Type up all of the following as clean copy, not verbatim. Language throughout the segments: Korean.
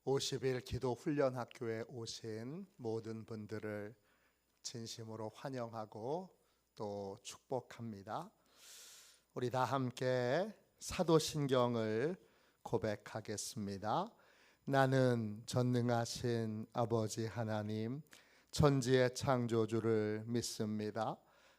50일 기도 훈련 학교에 오신 모든 분들을 진심으로 환영하고 또 축복합니다. 우리 다 함께 사도신경을 고백하겠습니다. 나는 전능하신 아버지 하나님, 천지의 창조주를 믿습니다.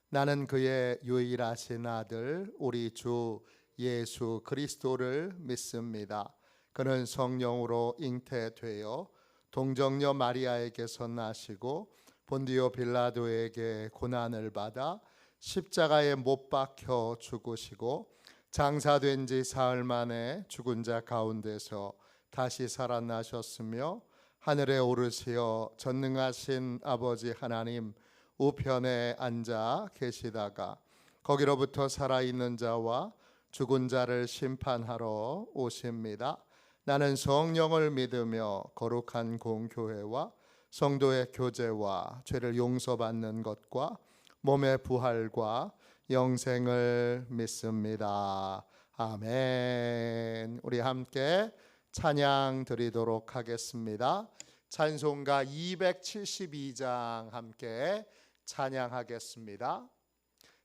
나는 그의 유일하신 아들 우리 주 예수 그리스도를 믿습니다. 그는 성령으로 잉태되어 동정녀 마리아에게서 나시고 본디오 빌라도에게 고난을 받아 십자가에 못 박혀 죽으시고 장사된 지 사흘 만에 죽은 자 가운데서 다시 살아나셨으며 하늘에 오르시어 전능하신 아버지 하나님 우편에 앉아 계시다가 거기로부터 살아있는 자와 죽은 자를 심판하러 오십니다. 나는 성령을 믿으며 거룩한 공교회와 성도의 교제와 죄를 용서받는 것과 몸의 부활과 영생을 믿습니다. 아멘. 우리 함께 찬양 드리도록 하겠습니다. 찬송가 272장 함께 찬양하겠습니다.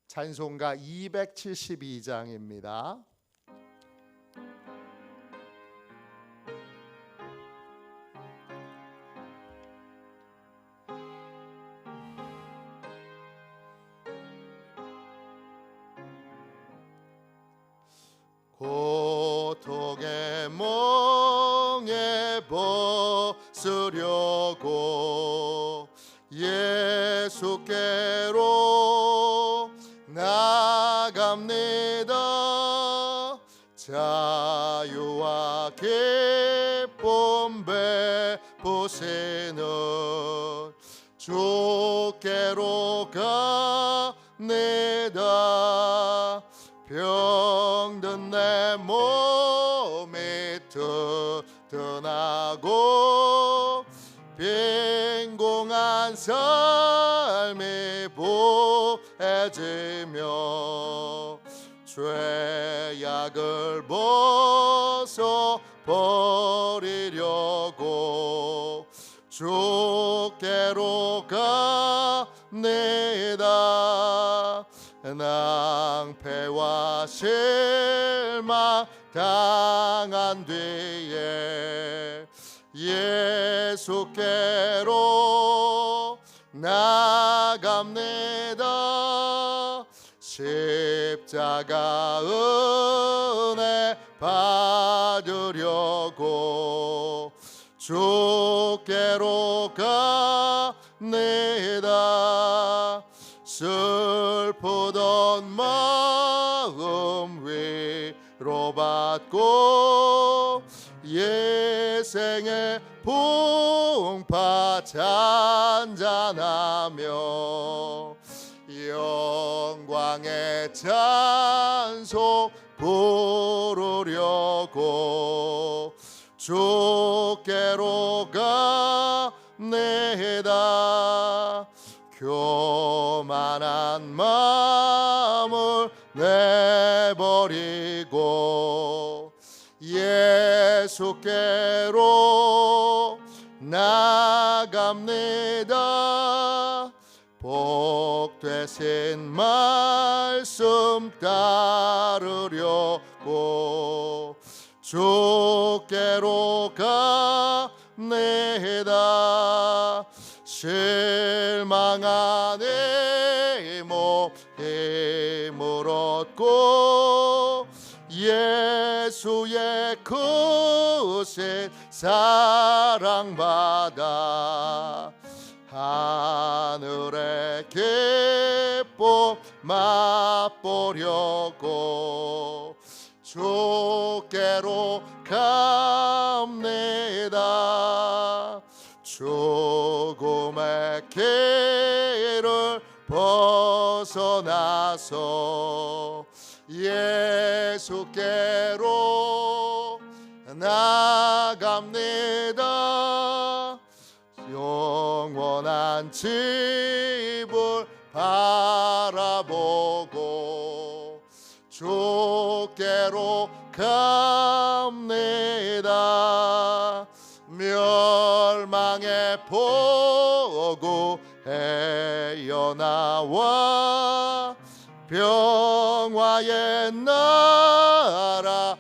찬송가 272장입니다. 고통의 멍에 벗으려고 예수께로 나갑니다. 자유와 기쁨 베푸시는 주께로 갑니다. 병든 내 몸이 튼튼하고 빈공한 삶이 부해지며 죄악을 벗어버리려고 주께로 갑니다. 낭패와 실망 당한 뒤에 예수께로 나갑니다. 십자가 은혜 받으려고 주께로 갑니다. 슬프던 마음 위로받고 예생의 풍파 찬잔하며 영광의 찬송 부르려고 주께로 갑니다. 교만한 마음을 내버리고 예수께로 나갑니다. 복 되신 말씀 따르려고 주께로 갑니다. 실망한 몸 힘을 얻고 예수의 크신 사랑받아 하늘의 기쁨 맛보려고 주께로 갑니다. 죽음의 길을 벗어나서 예수께로 나갑니다. 영원한 집을 바라보고 주께로 갑니다. 멸 보고 헤어나와 평화의 나라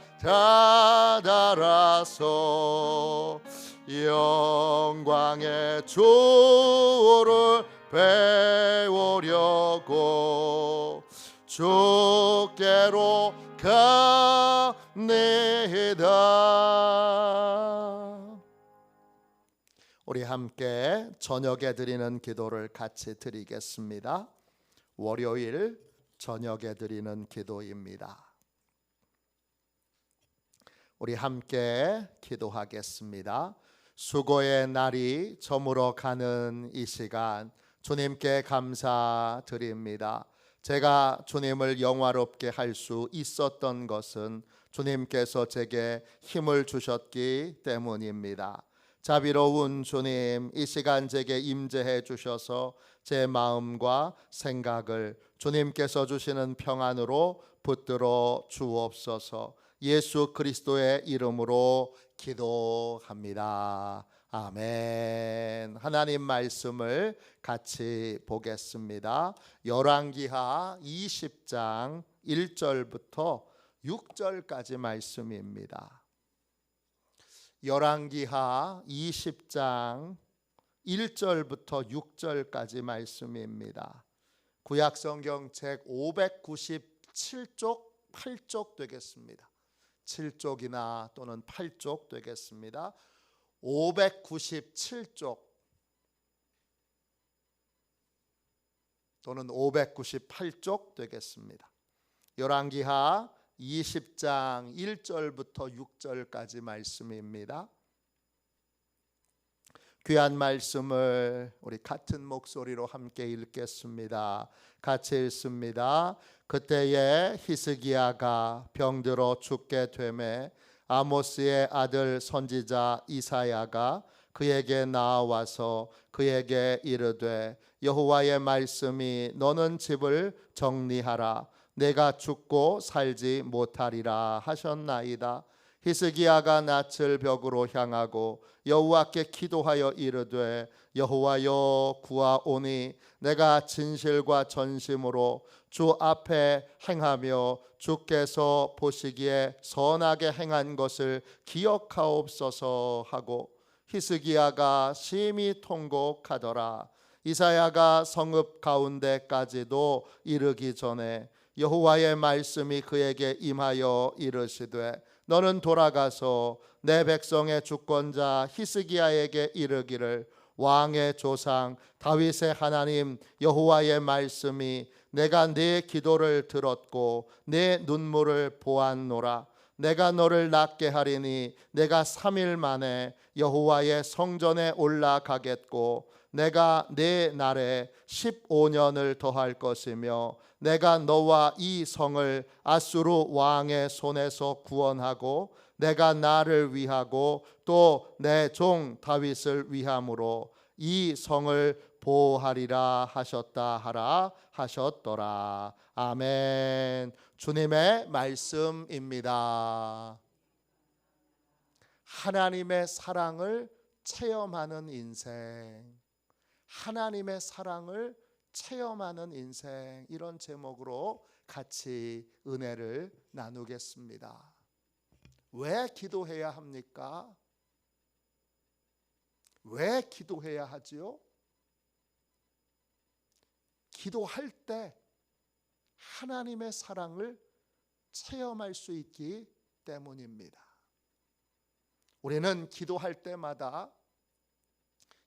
다다라서 영광의 주를 배우려고 주께로 갑니다. 우리 함께 저녁에 드리는 기도를 같이 드리겠습니다. 월요일 저녁에 드리는 기도입니다. 우리 함께 기도하겠습니다. 수고의 날이 저물어 가는 이 시간 주님께 감사드립니다. 제가 주님을 영화롭게 할 수 있었던 것은 주님께서 제게 힘을 주셨기 때문입니다. 자비로운 주님, 이 시간 제게 임재해 주셔서 제 마음과 생각을 주님께서 주시는 평안으로 붙들어 주옵소서. 예수 그리스도의 이름으로 기도합니다. 아멘. 하나님 말씀을 같이 보겠습니다. 열왕기하 20장 1절부터 6절까지 말씀입니다. 열왕기하 20장 1절부터 6절까지 말씀입니다. 구약성경 책 597쪽 8쪽 되겠습니다. 7쪽이나 또는 8쪽 되겠습니다. 597쪽 또는 598쪽 되겠습니다. 열왕기하 20장 1절부터 6절까지 말씀입니다. 귀한 말씀을 우리 같은 목소리로 함께 읽겠습니다. 같이 읽습니다. 그때에 히스기야가 병들어 죽게 되매 아모스의 아들 선지자 이사야가 그에게 나와서 그에게 이르되 여호와의 말씀이 너는 집을 정리하라 내가 죽고 살지 못하리라 하셨나이다. 히스기야가 낯을 벽으로 향하고 여호와께 기도하여 이르되 여호와여 구하오니 내가 진실과 전심으로 주 앞에 행하며 주께서 보시기에 선하게 행한 것을 기억하옵소서 하고 히스기야가 심히 통곡하더라. 이사야가 성읍 가운데까지도 이르기 전에 여호와의 말씀이 그에게 임하여 이르시되 너는 돌아가서 내 백성의 주권자 히스기야에게 이르기를 왕의 조상 다윗의 하나님 여호와의 말씀이 내가 네 기도를 들었고 내 눈물을 보았노라. 내가 너를 낫게 하리니 내가 3일 만에 여호와의 성전에 올라가겠고 내가 네 날에 15년을 더할 것이며 내가 너와 이 성을 아수르 왕의 손에서 구원하고 내가 나를 위하고 또 내 종 다윗을 위함으로 이 성을 보호하리라 하셨다 하라 하셨더라. 아멘. 주님의 말씀입니다. 하나님의 사랑을 체험하는 인생, 하나님의 사랑을 체험하는 인생, 이런 제목으로 같이 은혜를 나누겠습니다. 왜 기도해야 합니까? 왜 기도해야 하지요? 기도할 때 하나님의 사랑을 체험할 수 있기 때문입니다. 우리는 기도할 때마다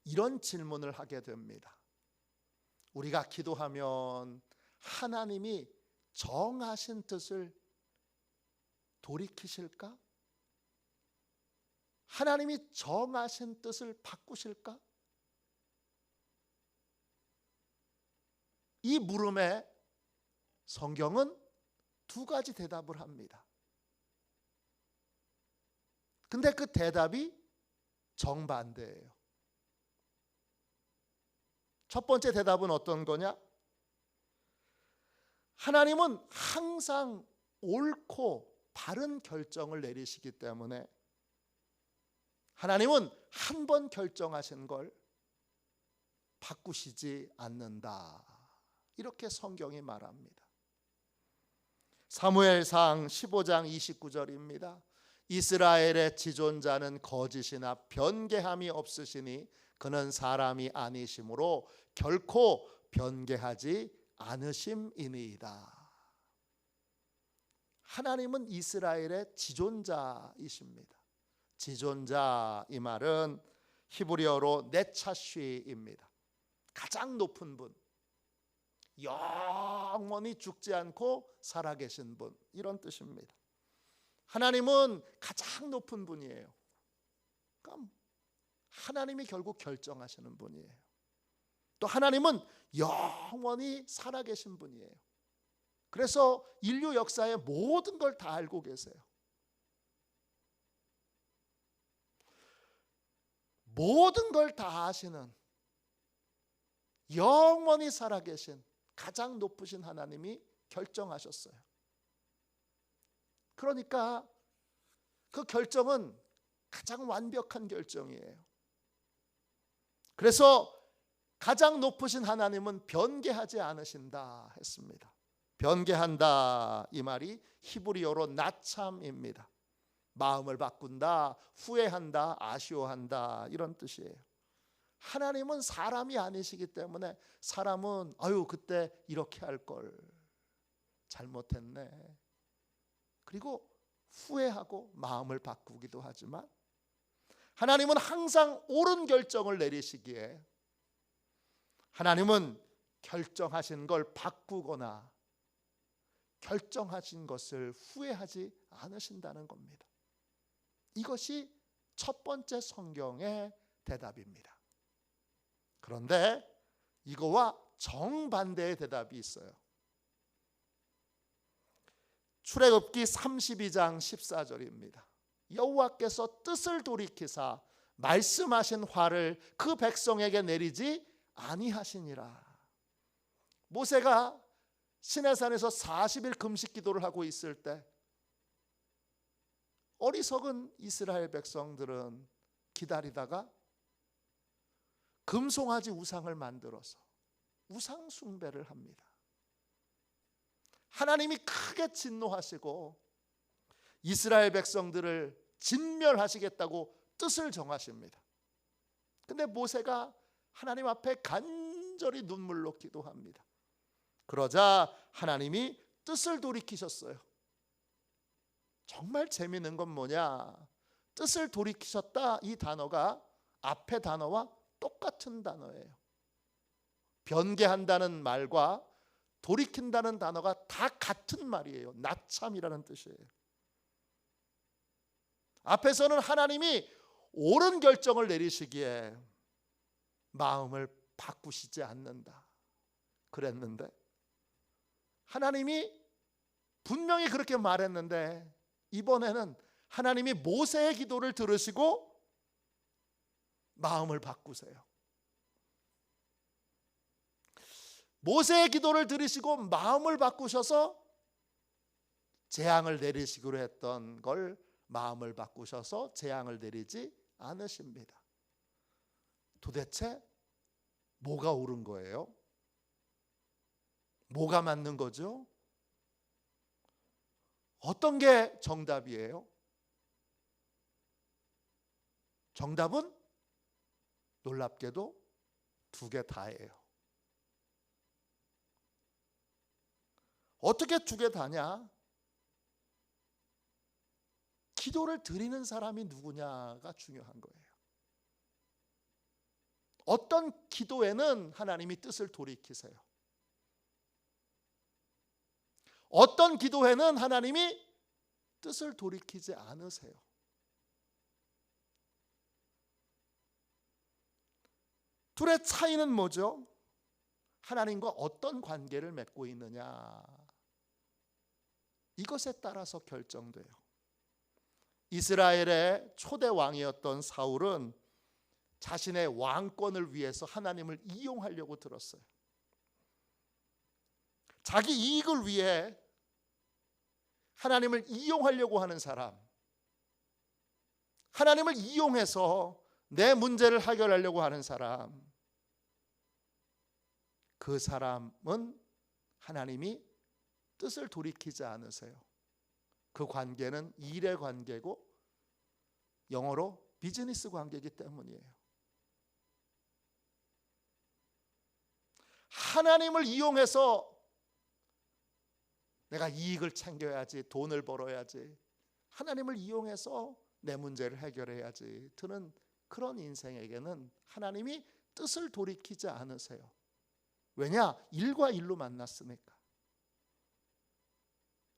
이런 질문을 하게 됩니다. 우리가 기도하면 하나님이 정하신 뜻을 돌이키실까? 하나님이 정하신 뜻을 바꾸실까? 이 물음에 성경은 두 가지 대답을 합니다. 근데 그 대답이 정반대예요. 첫 번째 대답은 어떤 거냐? 하나님은 항상 옳고 바른 결정을 내리시기 때문에 하나님은 한 번 결정하신 걸 바꾸시지 않는다. 이렇게 성경이 말합니다. 사무엘상 15장 29절입니다. 이스라엘의 지존자는 거짓이나 변개함이 없으시니 그는 사람이 아니심으로 결코 변개하지 않으심이니이다. 하나님은 이스라엘의 지존자이십니다. 지존자, 이 말은 히브리어로 네차쉬입니다. 가장 높은 분, 영원히 죽지 않고 살아계신 분, 이런 뜻입니다. 하나님은 가장 높은 분이에요. 그러니까 하나님이 결국 결정하시는 분이에요. 또 하나님은 영원히 살아계신 분이에요. 그래서 인류 역사의 모든 걸 다 알고 계세요. 모든 걸 다 아시는, 영원히 살아계신 가장 높으신 하나님이 결정하셨어요. 그러니까 그 결정은 가장 완벽한 결정이에요. 그래서 가장 높으신 하나님은 변개하지 않으신다 했습니다. 변개한다, 이 말이 히브리어로 나참입니다. 마음을 바꾼다, 후회한다, 아쉬워한다, 이런 뜻이에요. 하나님은 사람이 아니시기 때문에 사람은 그때 이렇게 할 걸, 잘못했네, 그리고 후회하고 마음을 바꾸기도 하지만 하나님은 항상 옳은 결정을 내리시기에 하나님은 결정하신 걸 바꾸거나 결정하신 것을 후회하지 않으신다는 겁니다. 이것이 첫 번째 성경의 대답입니다. 그런데 이거와 정반대의 대답이 있어요. 출애굽기 32장 14절입니다. 여호와께서 뜻을 돌이키사 말씀하신 화를 그 백성에게 내리지 아니하시니라. 모세가 시내산에서 40일 금식 기도를 하고 있을 때 어리석은 이스라엘 백성들은 기다리다가 금송아지 우상을 만들어서 우상 숭배를 합니다. 하나님이 크게 진노하시고 이스라엘 백성들을 진멸하시겠다고 뜻을 정하십니다. 근데 모세가 하나님 앞에 간절히 눈물로 기도합니다. 그러자 하나님이 뜻을 돌이키셨어요. 정말 재미있는 건 뭐냐? 뜻을 돌이키셨다, 이 단어가 앞에 단어와 똑같은 단어예요. 변개한다는 말과 돌이킨다는 단어가 다 같은 말이에요. 나참이라는 뜻이에요. 앞에서는 하나님이 옳은 결정을 내리시기에 마음을 바꾸시지 않는다 그랬는데, 하나님이 분명히 그렇게 말했는데 이번에는 하나님이 모세의 기도를 들으시고 마음을 바꾸세요. 모세의 기도를 들으시고 마음을 바꾸셔서 재앙을 내리시기로 했던 걸 마음을 바꾸셔서 재앙을 내리지 않으십니다. 도대체 뭐가 옳은 거예요? 뭐가 맞는 거죠? 어떤 게 정답이에요? 정답은 놀랍게도 두 개 다예요. 어떻게 두 개 다냐? 기도를 드리는 사람이 누구냐가 중요한 거예요. 어떤 기도에는 하나님이 뜻을 돌이키세요. 어떤 기도에는 하나님이 뜻을 돌이키지 않으세요. 둘의 차이는 뭐죠? 하나님과 어떤 관계를 맺고 있느냐, 이것에 따라서 결정돼요. 이스라엘의 초대 왕이었던 사울은 자신의 왕권을 위해서 하나님을 이용하려고 들었어요. 자기 이익을 위해 하나님을 이용하려고 하는 사람, 하나님을 이용해서 내 문제를 해결하려고 하는 사람, 그 사람은 하나님이 뜻을 돌이키지 않으세요. 그 관계는 일의 관계고 영어로 비즈니스 관계이기 때문이에요. 하나님을 이용해서 내가 이익을 챙겨야지, 돈을 벌어야지, 하나님을 이용해서 내 문제를 해결해야지 드는 그런 인생에게는 하나님이 뜻을 돌이키지 않으세요. 왜냐? 일과 일로 만났으니까.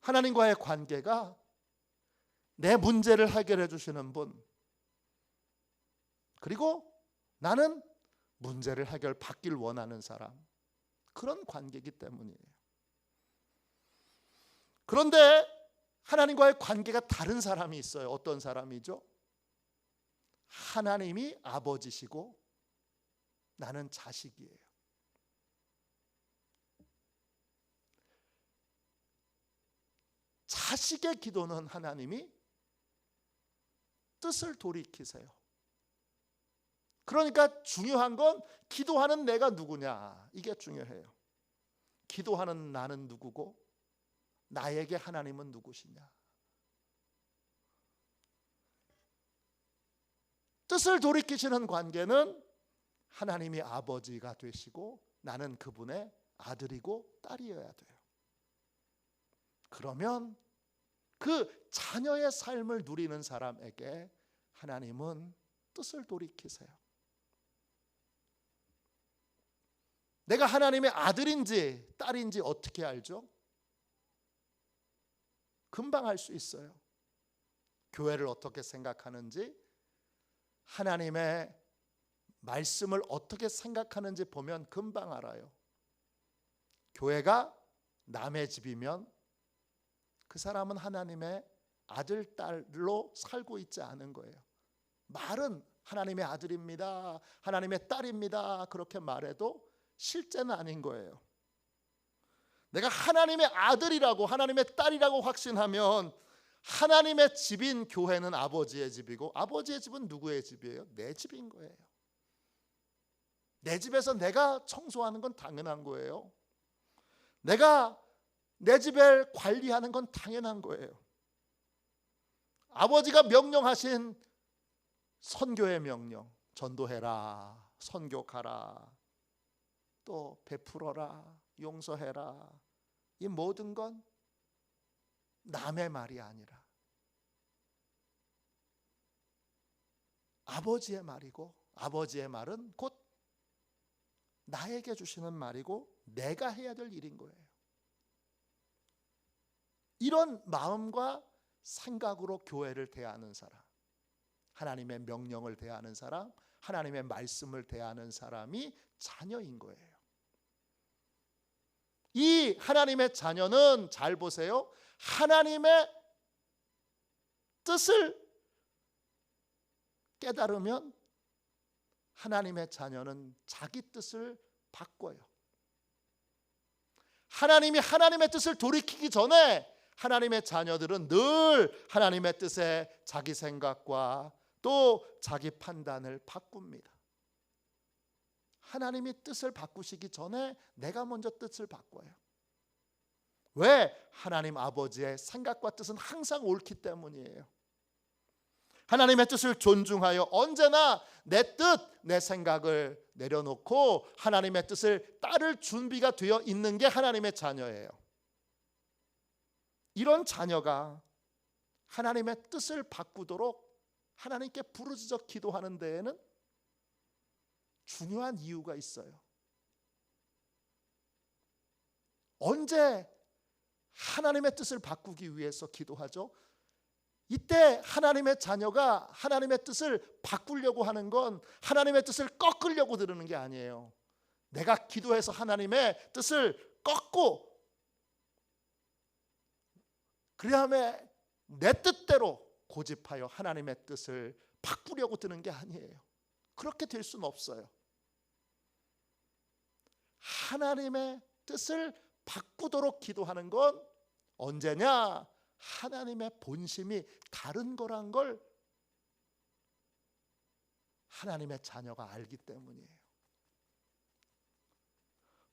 하나님과의 관계가 내 문제를 해결해 주시는 분, 그리고 나는 문제를 해결받길 원하는 사람, 그런 관계이기 때문이에요. 그런데 하나님과의 관계가 다른 사람이 있어요. 어떤 사람이죠? 하나님이 아버지시고 나는 자식이에요. 자식의 기도는 하나님이 뜻을 돌이키세요. 그러니까 중요한 건 기도하는 내가 누구냐, 이게 중요해요. 기도하는 나는 누구고 나에게 하나님은 누구시냐. 뜻을 돌이키시는 관계는 하나님이 아버지가 되시고 나는 그분의 아들이고 딸이어야 돼요. 그러면 그 자녀의 삶을 누리는 사람에게 하나님은 뜻을 돌이키세요. 내가 하나님의 아들인지 딸인지 어떻게 알죠? 금방 알 수 있어요. 교회를 어떻게 생각하는지, 하나님의 말씀을 어떻게 생각하는지 보면 금방 알아요. 교회가 남의 집이면 그 사람은 하나님의 아들, 딸로 살고 있지 않은 거예요. 말은 하나님의 아들입니다, 하나님의 딸입니다, 그렇게 말해도 실제는 아닌 거예요. 내가 하나님의 아들이라고, 하나님의 딸이라고 확신하면 하나님의 집인 교회는 아버지의 집이고, 아버지의 집은 누구의 집이에요? 내 집인 거예요. 내 집에서 내가 청소하는 건 당연한 거예요. 내가 내 집을 관리하는 건 당연한 거예요. 아버지가 명령하신 선교의 명령, 전도해라, 선교가라, 또 베풀어라, 용서해라, 이 모든 건 남의 말이 아니라 아버지의 말이고, 아버지의 말은 곧 나에게 주시는 말이고 내가 해야 될 일인 거예요. 이런 마음과 생각으로 교회를 대하는 사람, 하나님의 명령을 대하는 사람, 하나님의 말씀을 대하는 사람이 자녀인 거예요. 이 하나님의 자녀는 잘 보세요. 하나님의 뜻을 깨달으면 하나님의 자녀는 자기 뜻을 바꿔요. 하나님이 하나님의 뜻을 돌이키기 전에 하나님의 자녀들은 늘 하나님의 뜻에 자기 생각과 또 자기 판단을 바꿉니다. 하나님이 뜻을 바꾸시기 전에 내가 먼저 뜻을 바꿔요. 왜? 하나님 아버지의 생각과 뜻은 항상 옳기 때문이에요. 하나님의 뜻을 존중하여 언제나 내 뜻, 내 생각을 내려놓고 하나님의 뜻을 따를 준비가 되어 있는 게 하나님의 자녀예요. 이런 자녀가 하나님의 뜻을 바꾸도록 하나님께 부르짖어 기도하는 데에는 중요한 이유가 있어요. 언제 하나님의 뜻을 바꾸기 위해서 기도하죠? 이때 하나님의 자녀가 하나님의 뜻을 바꾸려고 하는 건 하나님의 뜻을 꺾으려고 들으는 게 아니에요. 내가 기도해서 하나님의 뜻을 꺾고 그 다음에 내 뜻대로 고집하여 하나님의 뜻을 바꾸려고 드는 게 아니에요. 그렇게 될 수는 없어요. 하나님의 뜻을 바꾸도록 기도하는 건 언제냐? 하나님의 본심이 다른 거란 걸 하나님의 자녀가 알기 때문이에요.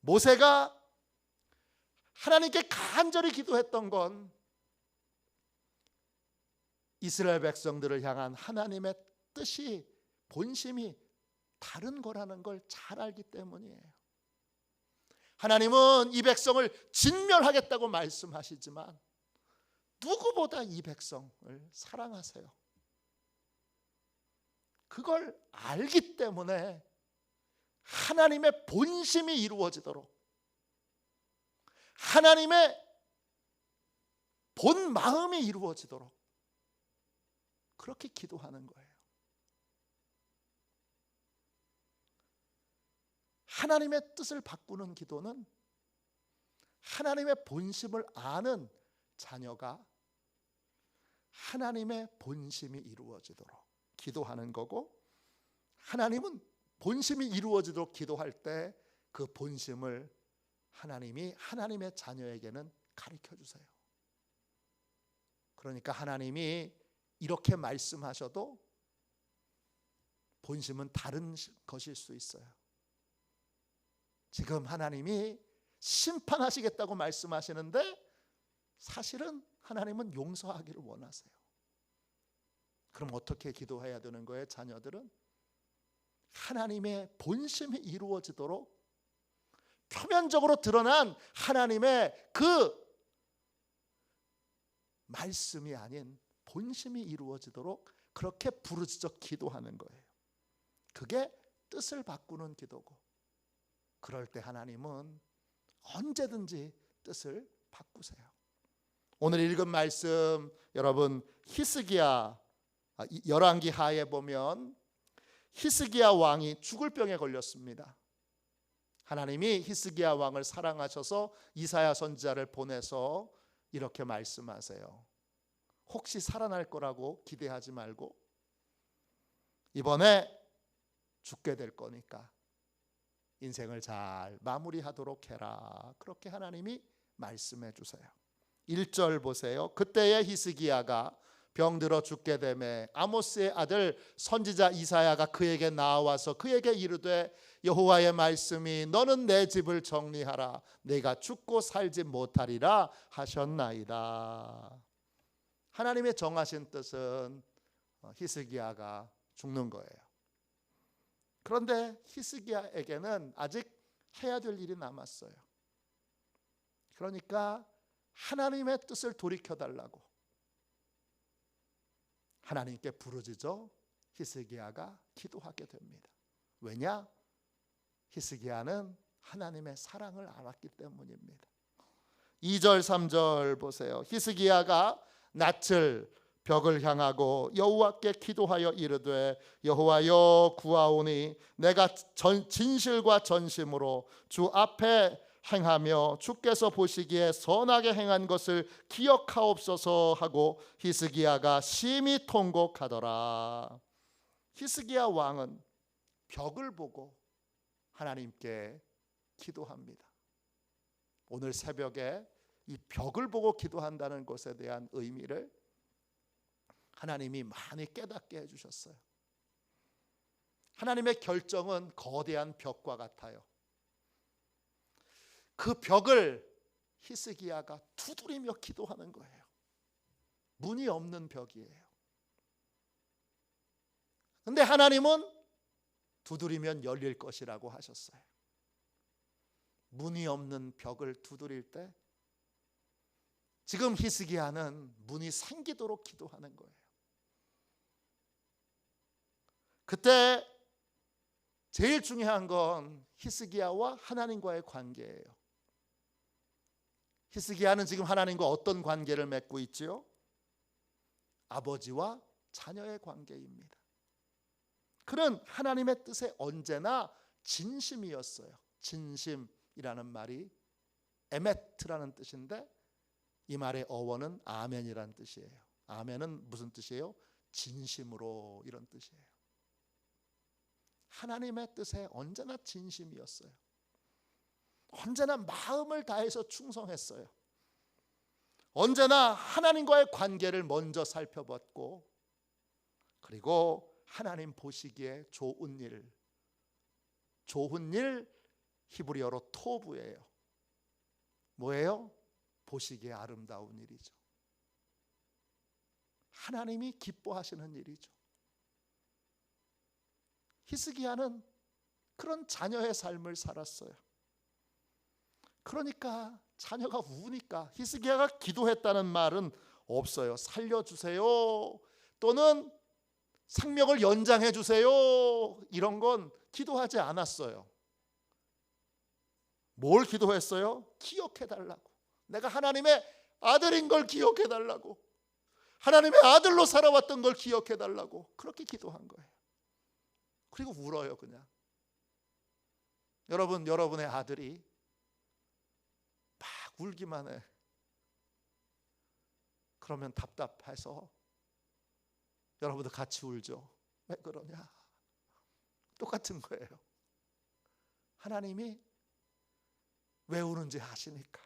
모세가 하나님께 간절히 기도했던 건 이스라엘 백성들을 향한 하나님의 뜻이, 본심이 다른 거라는 걸 잘 알기 때문이에요. 하나님은 이 백성을 진멸하겠다고 말씀하시지만 누구보다 이 백성을 사랑하세요. 그걸 알기 때문에 하나님의 본심이 이루어지도록, 하나님의 본 마음이 이루어지도록 그렇게 기도하는 거예요. 하나님의 뜻을 바꾸는 기도는 하나님의 본심을 아는 자녀가 하나님의 본심이 이루어지도록 기도하는 거고, 하나님은 본심이 이루어지도록 기도할 때 그 본심을 하나님이 하나님의 자녀에게는 가르쳐 주세요. 그러니까 하나님이 이렇게 말씀하셔도 본심은 다른 것일 수 있어요. 지금 하나님이 심판하시겠다고 말씀하시는데 사실은 하나님은 용서하기를 원하세요. 그럼 어떻게 기도해야 되는 거예요? 자녀들은 하나님의 본심이 이루어지도록 표면적으로 드러난 하나님의 그 말씀이 아닌 본심이 이루어지도록 그렇게 부르짖어 기도하는 거예요. 그게 뜻을 바꾸는 기도고, 그럴 때 하나님은 언제든지 뜻을 바꾸세요. 오늘 읽은 말씀 여러분 히스기야 열왕기 하에 보면 히스기야 왕이 죽을 병에 걸렸습니다. 하나님이 히스기야 왕을 사랑하셔서 이사야 선지자를 보내서 이렇게 말씀하세요. 혹시 살아날 거라고 기대하지 말고 이번에 죽게 될 거니까 인생을 잘 마무리하도록 해라. 그렇게 하나님이 말씀해 주세요. 1절 보세요. 그때에 히스기야가 병들어 죽게 되매 아모스의 아들 선지자 이사야가 그에게 나와서 그에게 이르되 여호와의 말씀이 너는 내 집을 정리하라. 내가 죽고 살지 못하리라 하셨나이다. 하나님의 정하신 뜻은 히스기야가 죽는 거예요. 그런데 히스기야에게는 아직 해야 될 일이 남았어요. 그러니까 하나님의 뜻을 돌이켜달라고 하나님께 부르짖어 히스기야가 기도하게 됩니다. 왜냐? 히스기야는 하나님의 사랑을 알았기 때문입니다. 2절 3절 보세요. 히스기야가 낯을 벽을 향하고 여호와께 기도하여 이르되 여호와여 구하오니 내가 진실과 전심으로 주 앞에 행하며 주께서 보시기에 선하게 행한 것을 기억하옵소서 하고 히스기야가 심히 통곡하더라. 히스기야 왕은 벽을 보고 하나님께 기도합니다. 오늘 새벽에 이 벽을 보고 기도한다는 것에 대한 의미를 하나님이 많이 깨닫게 해주셨어요. 하나님의 결정은 거대한 벽과 같아요. 그 벽을 히스기야가 두드리며 기도하는 거예요. 문이 없는 벽이에요. 근데 하나님은 두드리면 열릴 것이라고 하셨어요. 문이 없는 벽을 두드릴 때 지금 히스기야는 문이 생기도록 기도하는 거예요. 그때 제일 중요한 건 히스기야와 하나님과의 관계예요. 히스기야는 지금 하나님과 어떤 관계를 맺고 있지요? 아버지와 자녀의 관계입니다. 그는 하나님의 뜻에 언제나 진심이었어요. 진심이라는 말이 에메트라는 뜻인데 이 말의 어원은 아멘이라는 뜻이에요. 아멘은 무슨 뜻이에요? 진심으로, 이런 뜻이에요. 하나님의 뜻에 언제나 진심이었어요. 언제나 마음을 다해서 충성했어요. 언제나 하나님과의 관계를 먼저 살펴봤고, 그리고 하나님 보시기에 좋은 일 히브리어로 토브예요. 뭐예요? 보시기에 아름다운 일이죠. 하나님이 기뻐하시는 일이죠. 히스기야는 그런 자녀의 삶을 살았어요. 그러니까 자녀가 우니까 히스기야가 기도했다는 말은 없어요. 살려주세요 또는 생명을 연장해 주세요 이런 건 기도하지 않았어요. 뭘 기도했어요? 기억해 달라고. 내가 하나님의 아들인 걸 기억해 달라고. 하나님의 아들로 살아왔던 걸 기억해 달라고. 그렇게 기도한 거예요. 그리고 울어요 그냥. 여러분의 아들이 막 울기만 해. 그러면 답답해서 여러분도 같이 울죠. 왜 그러냐? 똑같은 거예요. 하나님이 왜 우는지 아시니까.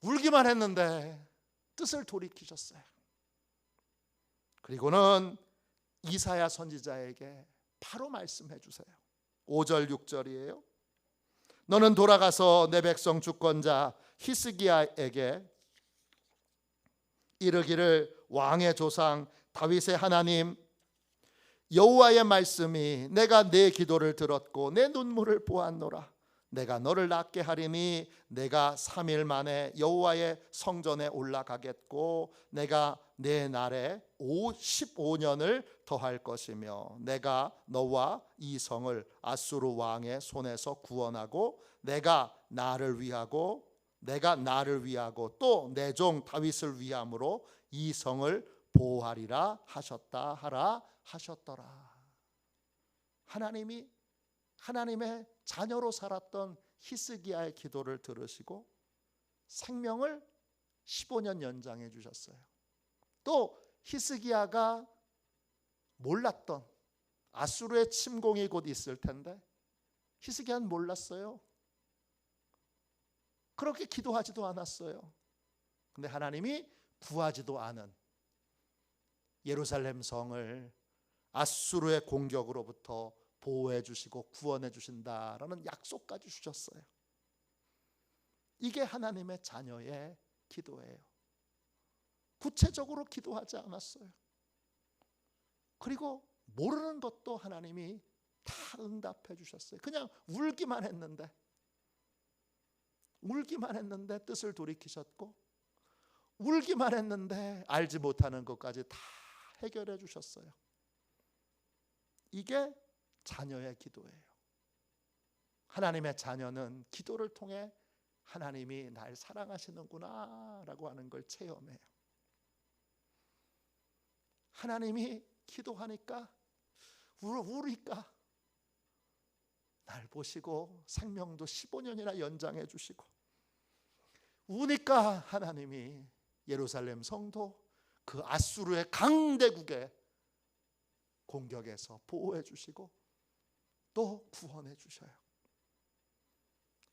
울기만 했는데 뜻을 돌이키셨어요. 그리고는 이사야 선지자에게 바로 말씀해 주세요. 5절 6절이에요. 너는 돌아가서 내 백성 주권자 히스기야에게 이르기를 왕의 조상 다윗의 하나님 여호와의 말씀이 내가 내 기도를 들었고 내 눈물을 보았노라. 내가 너를 낫게 하리니 내가 3일 만에 여호와의 성전에 올라가겠고 내가 내 날에 15년을 더할 것이며 내가 너와 이 성을 아수르 왕의 손에서 구원하고 내가 나를 위하고 또 내 종 다윗을 위함으로 이 성을 보호하리라 하셨다 하라 하셨더라. 하나님이 하나님의 자녀로 살았던 히스기야의 기도를 들으시고 생명을 15년 연장해 주셨어요. 또 히스기야가 몰랐던 아수르의 침공이 곧 있을 텐데 히스기야는 몰랐어요. 그렇게 기도하지도 않았어요. 근데 하나님이 구하지도 않은 예루살렘 성을 아수르의 공격으로부터 보호해 주시고 구원해 주신다라는 약속까지 주셨어요. 이게 하나님의 자녀의 기도예요. 구체적으로 기도하지 않았어요. 그리고 모르는 것도 하나님이 다 응답해 주셨어요. 그냥 울기만 했는데 뜻을 돌이키셨고 울기만 했는데 알지 못하는 것까지 다 해결해 주셨어요. 이게 자녀의 기도예요. 하나님의 자녀는 기도를 통해 하나님이 날 사랑하시는구나 라고 하는 걸 체험해요. 하나님이 기도하니까 우리까 날 보시고 생명도 15년이나 연장해 주시고 우니까 하나님이 예루살렘 성도 그 아수르의 강대국의 공격에서 보호해 주시고 또 구원해 주셔요.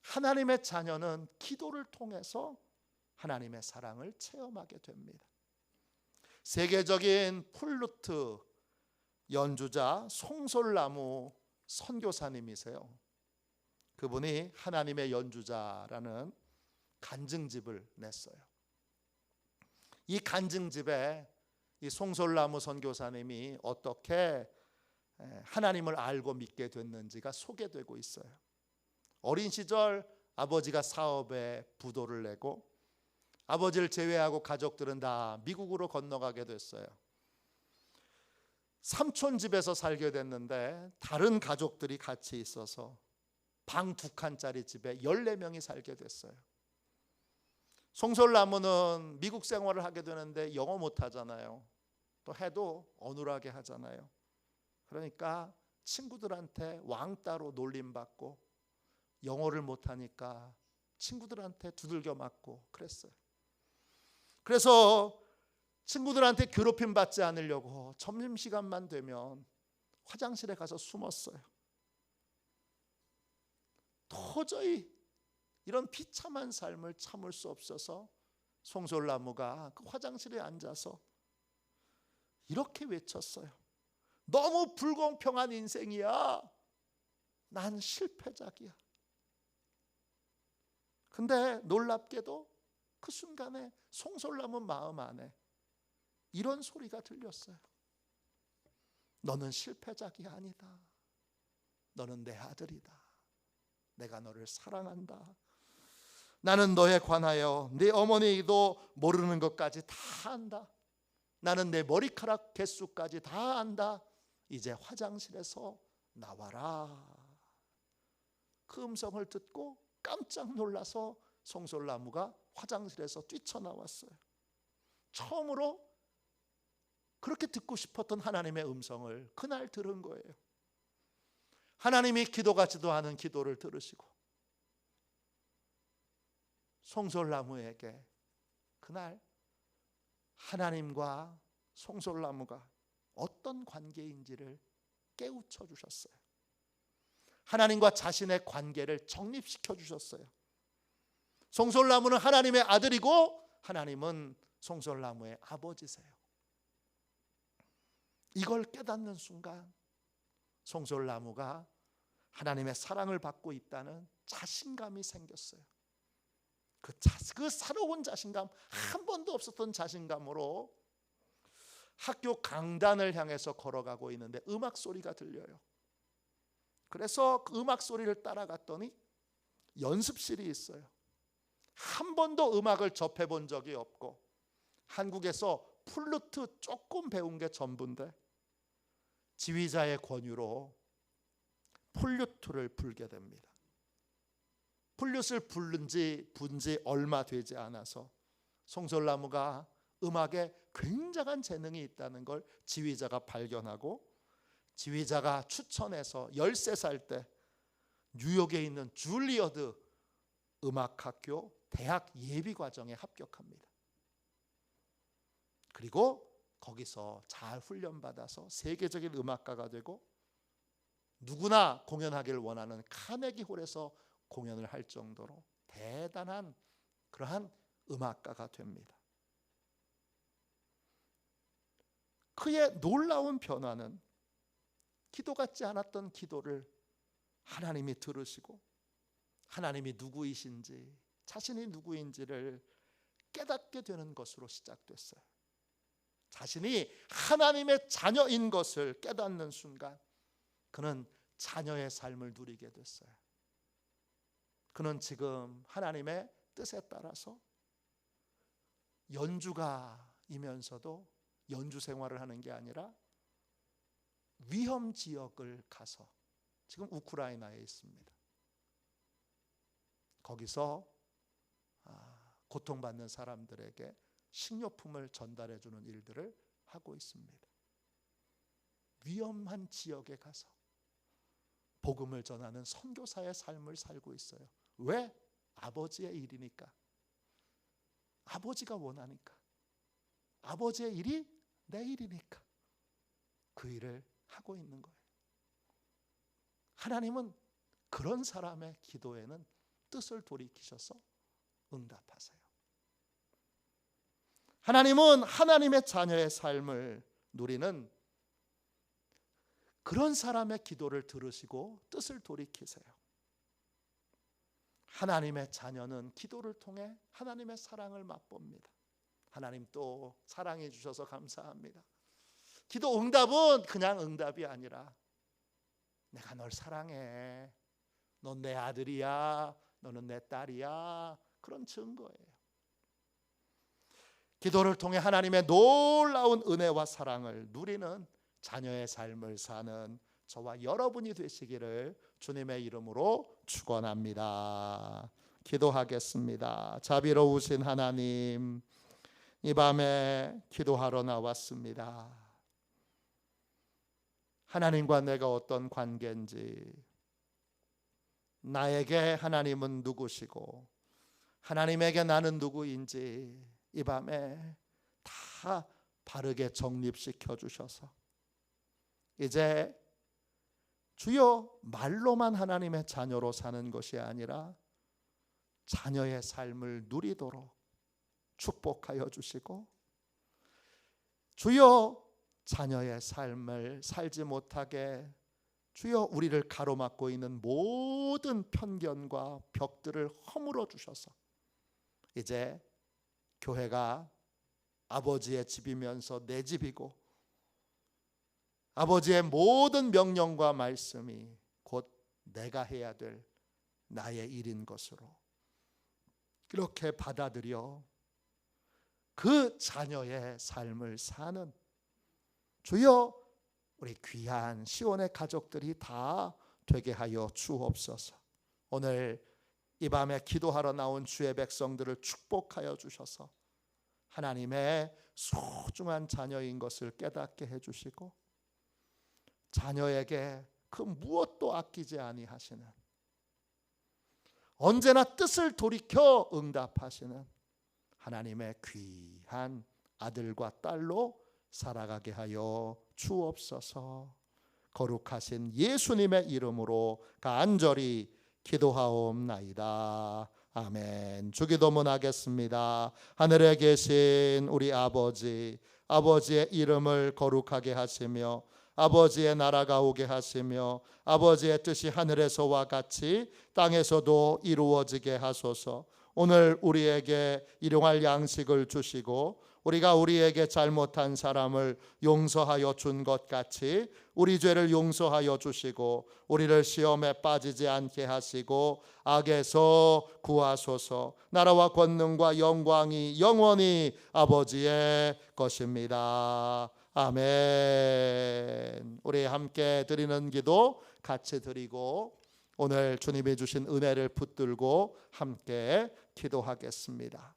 하나님의 자녀는 기도를 통해서 하나님의 사랑을 체험하게 됩니다. 세계적인 플루트 연주자 송솔나무 선교사님이세요. 그분이 하나님의 연주자라는 간증집을 냈어요. 이 간증집에 이 송솔나무 선교사님이 어떻게 하나님을 알고 믿게 됐는지가 소개되고 있어요. 어린 시절 아버지가 사업에 부도를 내고 아버지를 제외하고 가족들은 다 미국으로 건너가게 됐어요. 삼촌 집에서 살게 됐는데 다른 가족들이 같이 있어서 방 2칸짜리 집에 14명이 살게 됐어요. 송솔나무는 미국 생활을 하게 되는데 영어 못하잖아요. 또 해도 어눌하게 하잖아요. 그러니까 친구들한테 왕따로 놀림받고 영어를 못하니까 친구들한테 두들겨 맞고 그랬어요. 그래서 친구들한테 괴롭힘 받지 않으려고 점심시간만 되면 화장실에 가서 숨었어요. 도저히 이런 비참한 삶을 참을 수 없어서 송솔나무가 그 화장실에 앉아서 이렇게 외쳤어요. 너무 불공평한 인생이야. 난 실패작이야. 근데 놀랍게도 그 순간에 송솔람은 마음 안에 이런 소리가 들렸어요. 너는 실패작이 아니다. 너는 내 아들이다. 내가 너를 사랑한다. 나는 너에 관하여 네 어머니도 모르는 것까지 다 안다. 나는 내 머리카락 개수까지 다 안다. 이제 화장실에서 나와라. 그 음성을 듣고 깜짝 놀라서 송솔나무가 화장실에서 뛰쳐나왔어요. 처음으로 그렇게 듣고 싶었던 하나님의 음성을 그날 들은 거예요. 하나님이 기도 같지도 않은 기도를 들으시고 송솔나무에게 그날 하나님과 송솔나무가 어떤 관계인지를 깨우쳐 주셨어요. 하나님과 자신의 관계를 정립시켜 주셨어요. 송솔나무는 하나님의 아들이고 하나님은 송솔나무의 아버지세요. 이걸 깨닫는 순간 송솔나무가 하나님의 사랑을 받고 있다는 자신감이 생겼어요. 그 새로운 자신감, 한 번도 없었던 자신감으로 학교 강단을 향해서 걸어가고 있는데 음악 소리가 들려요. 그래서 그 음악 소리를 따라갔더니 연습실이 있어요. 한 번도 음악을 접해본 적이 없고 한국에서 플루트 조금 배운 게 전부인데 지휘자의 권유로 플루트를 불게 됩니다. 플룻을 분지 얼마 되지 않아서 송솔나무가 음악에 굉장한 재능이 있다는 걸 지휘자가 발견하고 지휘자가 추천해서 13살 때 뉴욕에 있는 줄리어드 음악학교 대학 예비과정에 합격합니다. 그리고 거기서 잘 훈련받아서 세계적인 음악가가 되고 누구나 공연하기를 원하는 카네기 홀에서 공연을 할 정도로 대단한 그러한 음악가가 됩니다. 그의 놀라운 변화는 기도 같지 않았던 기도를 하나님이 들으시고 하나님이 누구이신지 자신이 누구인지를 깨닫게 되는 것으로 시작됐어요. 자신이 하나님의 자녀인 것을 깨닫는 순간 그는 자녀의 삶을 누리게 됐어요. 그는 지금 하나님의 뜻에 따라서 연주가이면서도 연주 생활을 하는 게 아니라 위험 지역을 가서 지금 우크라이나에 있습니다. 거기서 고통받는 사람들에게 식료품을 전달해 주는 일들을 하고 있습니다. 위험한 지역에 가서 복음을 전하는 선교사의 삶을 살고 있어요. 왜? 아버지의 일이니까. 아버지가 원하니까. 아버지의 일이 내 일이니까 그 일을 하고 있는 거예요. 하나님은 그런 사람의 기도에는 뜻을 돌이키셔서 응답하세요. 하나님은 하나님의 자녀의 삶을 누리는 그런 사람의 기도를 들으시고 뜻을 돌이키세요. 하나님의 자녀는 기도를 통해 하나님의 사랑을 맛봅니다. 하나님 또 사랑해 주셔서 감사합니다. 기도 응답은 그냥 응답이 아니라 내가 널 사랑해. 넌 내 아들이야. 너는 내 딸이야. 그런 증거예요. 기도를 통해 하나님의 놀라운 은혜와 사랑을 누리는 자녀의 삶을 사는 저와 여러분이 되시기를 주님의 이름으로 축원합니다. 기도하겠습니다. 자비로우신 하나님, 이 밤에 기도하러 나왔습니다. 하나님과 내가 어떤 관계인지, 나에게 하나님은 누구시고 하나님에게 나는 누구인지 이 밤에 다 바르게 정립시켜 주셔서 이제 주여 말로만 하나님의 자녀로 사는 것이 아니라 자녀의 삶을 누리도록 축복하여 주시고, 주여 자녀의 삶을 살지 못하게 주여 우리를 가로막고 있는 모든 편견과 벽들을 허물어 주셔서 이제 교회가 아버지의 집이면서 내 집이고 아버지의 모든 명령과 말씀이 곧 내가 해야 될 나의 일인 것으로 그렇게 받아들여 그 자녀의 삶을 사는 주여 우리 귀한 시온의 가족들이 다 되게 하여 주옵소서. 오늘 이 밤에 기도하러 나온 주의 백성들을 축복하여 주셔서 하나님의 소중한 자녀인 것을 깨닫게 해주시고 자녀에게 그 무엇도 아끼지 아니하시는 언제나 뜻을 돌이켜 응답하시는 하나님의 귀한 아들과 딸로 살아가게 하여 주옵소서. 거룩하신 예수님의 이름으로 간절히 기도하옵나이다. 아멘. 주기도문 하겠습니다. 하늘에 계신 우리 아버지, 아버지의 이름을 거룩하게 하시며 아버지의 나라가 오게 하시며 아버지의 뜻이 하늘에서와 같이 땅에서도 이루어지게 하소서. 오늘 우리에게 일용할 양식을 주시고 우리가 우리에게 잘못한 사람을 용서하여 준 것 같이 우리 죄를 용서하여 주시고 우리를 시험에 빠지지 않게 하시고 악에서 구하소서. 나라와 권능과 영광이 영원히 아버지의 것입니다. 아멘. 우리 함께 드리는 기도 같이 드리고 오늘 주님이 주신 은혜를 붙들고 함께 기도하겠습니다.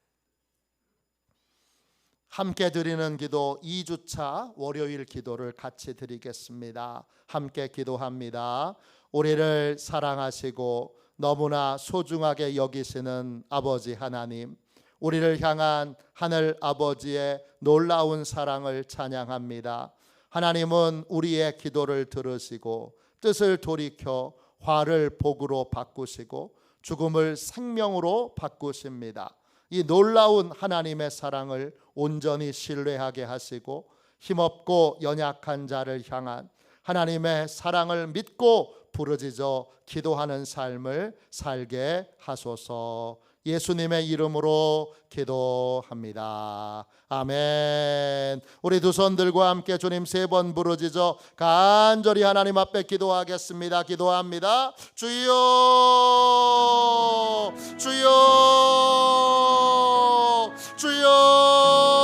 함께 드리는 기도 2주차 월요일 기도를 같이 드리겠습니다. 함께 기도합니다. 우리를 사랑하시고 너무나 소중하게 여기시는 아버지 하나님, 우리를 향한 하늘 아버지의 놀라운 사랑을 찬양합니다. 하나님은 우리의 기도를 들으시고 뜻을 돌이켜 화를 복으로 바꾸시고 죽음을 생명으로 바꾸십니다. 이 놀라운 하나님의 사랑을 온전히 신뢰하게 하시고 힘없고 연약한 자를 향한 하나님의 사랑을 믿고 부르짖어 기도하는 삶을 살게 하소서. 예수님의 이름으로 기도합니다. 아멘. 우리 두 손 들고 함께 주님 3번 부르짖어 간절히 하나님 앞에 기도하겠습니다. 기도합니다. 주여, 주여, 주여.